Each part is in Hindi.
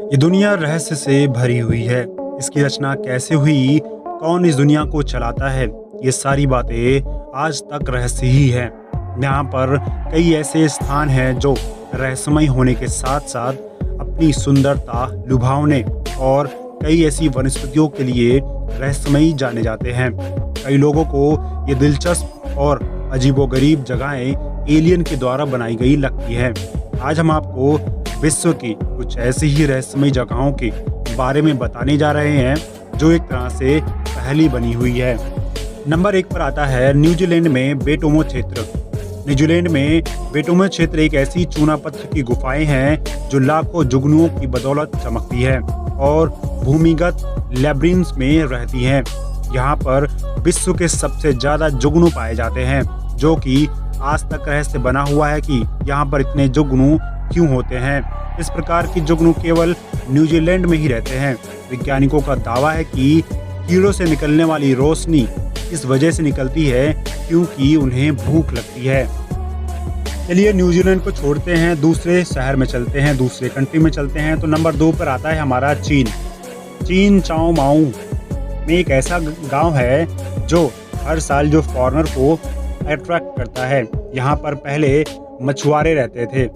ये दुनिया रहस्य से भरी हुई है। इसकी रचना कैसे हुई, कौन इस दुनिया को चलाता है, ये सारी बातें आज तक रहस्य ही है। यहाँ पर कई ऐसे स्थान हैं जो रहस्यमय होने के साथ साथ अपनी सुंदरता, लुभावने और कई ऐसी वनस्पतियों के लिए रहस्यमयी जाने जाते हैं। कई लोगों को ये दिलचस्प और अजीबोगरीब जगहें एलियन के द्वारा बनाई गई लगती हैं। आज हम आपको विश्व की कुछ ऐसी ही रहस्यमयी जगहों के बारे में बताने जा रहे हैं जो एक तरह से पहेली बनी हुई है। नंबर 1 पर आता है न्यूजीलैंड में बेटोमो क्षेत्र। न्यूजीलैंड में बेटोमो क्षेत्र एक ऐसी चूना पत्थर की गुफाएं हैं जो लाखों जुगनुओं की बदौलत चमकती है और भूमिगत लैब्रिन्स में रहती हैं। यहाँ पर विश्व के सबसे ज्यादा जुगनू पाए जाते हैं, जो कि आज तक रहस्य बना हुआ है कि यहाँ पर इतने जुगनू क्यों होते हैं। इस प्रकार की जुगनू केवल न्यूजीलैंड में ही रहते हैं। वैज्ञानिकों का दावा है कि कीड़ों से निकलने वाली रोशनी इस वजह से निकलती है क्योंकि उन्हें भूख लगती है। चलिए न्यूजीलैंड को छोड़ते हैं, दूसरे शहर में चलते हैं, दूसरे कंट्री में चलते हैं। तो नंबर 2 पर आता है हमारा चीन। चीन चाओ माओ में एक ऐसा गांव है जो हर साल जो फॉरेनर को अट्रैक्ट करता है। यहाँ पर पहले मछुआरे रहते थे,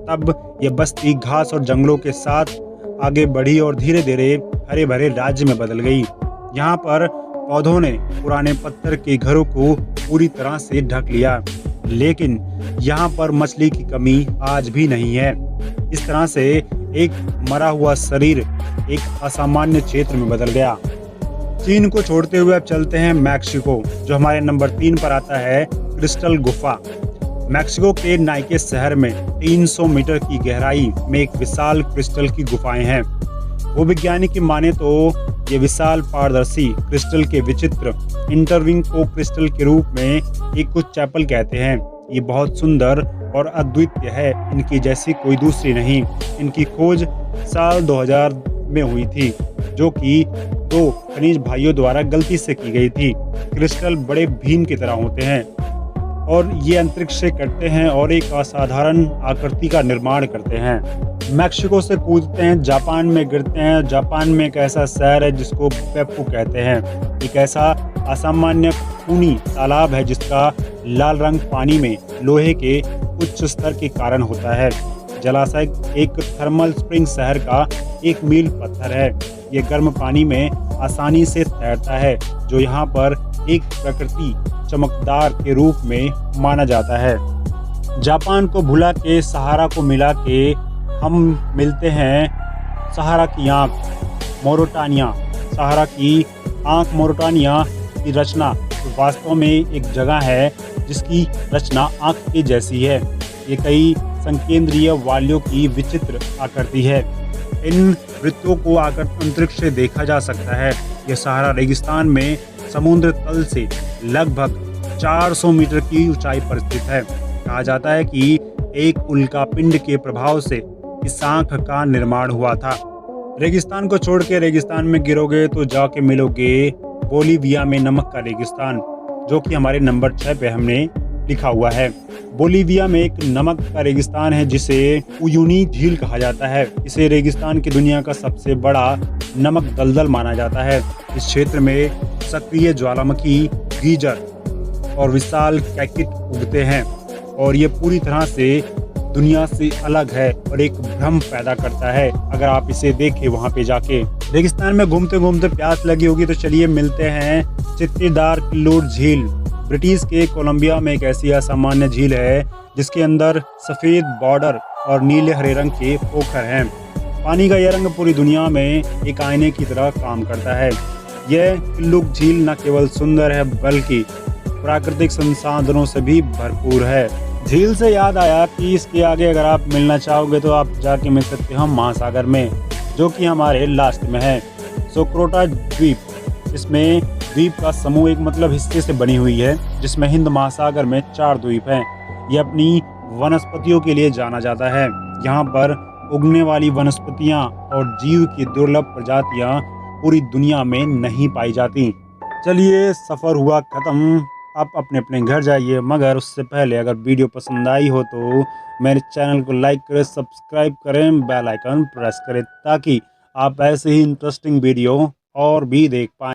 तब ये बस्ती घास और जंगलों के साथ आगे बढ़ी और धीरे धीरे हरे भरे राज्य में बदल गई। यहाँ पर पौधों ने पुराने पत्थर के घरों को पूरी तरह से ढक लिया, लेकिन यहाँ पर मछली की कमी आज भी नहीं है। इस तरह से एक मरा हुआ शरीर एक असामान्य क्षेत्र में बदल गया। चीन को छोड़ते हुए अब चलते हैं मैक्सिको, जो हमारे नंबर 3 पर आता है क्रिस्टल गुफा। मैक्सिको के नाइके शहर में 300 मीटर की गहराई में एक विशाल क्रिस्टल की गुफाएं हैं। वो वैज्ञानिक की माने तो ये विशाल पारदर्शी क्रिस्टल के विचित्र इंटरविंग को क्रिस्टल के रूप में एक कुछ चैपल कहते हैं। ये बहुत सुंदर और अद्वितीय है, इनकी जैसी कोई दूसरी नहीं। इनकी खोज साल 2000 में हुई थी, जो कि 2 खनिज भाइयों द्वारा गलती से की गई थी। क्रिस्टल बड़े भीम की तरह होते हैं और ये अंतरिक्ष से कटते हैं और एक असाधारण आकृति का निर्माण करते हैं। मैक्सिको से कूदते हैं, जापान में गिरते हैं। जापान में एक ऐसा शहर है जिसको पेप्पू कहते हैं। एक ऐसा असामान्य खूनी तालाब है जिसका लाल रंग पानी में लोहे के उच्च स्तर के कारण होता है। जलाशय एक थर्मल स्प्रिंग शहर का एक मील पत्थर है। ये गर्म पानी में आसानी से तैरता है, जो यहाँ पर एक प्रकृति चमकदार के रूप में माना जाता है। जापान को भुला के सहारा को मिला के हम मिलते हैं सहारा की आँख मोरिटानिया। सहारा की आँख मोरिटानिया की रचना वास्तव में एक जगह है जिसकी रचना आँख के जैसी है। ये कई संकेंद्रीय वालियों की विचित्र आकृति है। इन वृत्तों को अंतरिक्ष से देखा जा सकता है। यह सहारा रेगिस्तान में समुद्र तल से लगभग 400 मीटर की ऊंचाई पर स्थित है। कहा जाता है कि एक उल्कापिंड के प्रभाव से इस आँख का निर्माण हुआ था। रेगिस्तान को छोड़ के रेगिस्तान में गिरोगे तो जाके मिलोगे बोलीविया में नमक का रेगिस्तान, जो कि हमारे नंबर 6 पे हमने लिखा हुआ है। बोलीविया में एक नमक का रेगिस्तान है जिसे उयुनी झील कहा जाता है। इसे रेगिस्तान की दुनिया का सबसे बड़ा नमक दलदल माना जाता है। इस क्षेत्र में सक्रिय ज्वालामुखी, गीजर और विशाल कैकिट उगते हैं और ये पूरी तरह से दुनिया से अलग है और एक भ्रम पैदा करता है अगर आप इसे देखें वहाँ पे जाके। रेगिस्तान में घूमते घूमते प्यास लगी होगी तो चलिए मिलते हैं चित्तीदार किल्लोर झील। ब्रिटिश के कोलंबिया में एक ऐसी असामान्य झील है जिसके अंदर सफ़ेद बॉर्डर और नीले हरे रंग के पोखर हैं। पानी का यह रंग पूरी दुनिया में एक आईने की तरह काम करता है। यह किल्लुक झील न केवल सुंदर है बल्कि प्राकृतिक संसाधनों से भी भरपूर है। झील से याद आया कि इसके आगे अगर आप मिलना चाहोगे तो आप जाके मिल सकते हो महासागर में, जो कि हमारे लास्ट में है सोक्रोटा द्वीप। इसमें द्वीप का समूह एक मतलब हिस्से से बनी हुई है जिसमें हिंद महासागर में 4 द्वीप हैं। ये अपनी वनस्पतियों के लिए जाना जाता है। यहाँ पर उगने वाली वनस्पतियाँ और जीव की दुर्लभ प्रजातियाँ पूरी दुनिया में नहीं पाई जाती। चलिए सफ़र हुआ ख़त्म, आप अपने अपने घर जाइए, मगर उससे पहले अगर वीडियो पसंद आई हो तो मेरे चैनल को लाइक करें, सब्सक्राइब करें, बेल आइकन प्रेस करें, ताकि आप ऐसे ही इंटरेस्टिंग वीडियो और भी देख पाएँ।